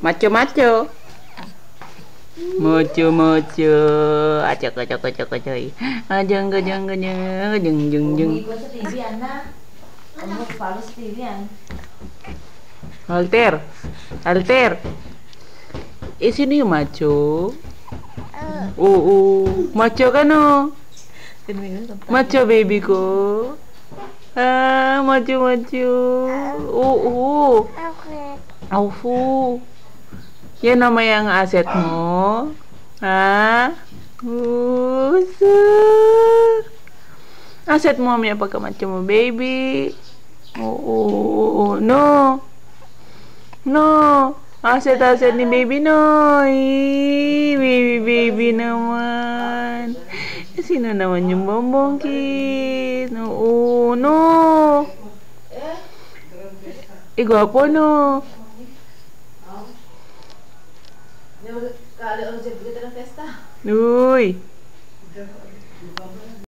Macho-macho. Mocho-mocho. Acok-acok-acok-acok. Ajang-ajang-ajang. Jeng-jeng-jeng. Umikot sa TV, anak. Follow sa TV, Alter. Alter. Sini yung macho. Oo. Macho ka no? Macho baby ko. Macho-macho. Oo. Aufu. Yan naman yung asset mo. Ha? Uso. Asset mo may pagkamacho mo, baby. Oo. No. No. Asset ni baby, no. Baby naman. Sino naman yung bonbong kid? Oo. No. Gwapo, no. Kali orang jadi kita festa. Uy.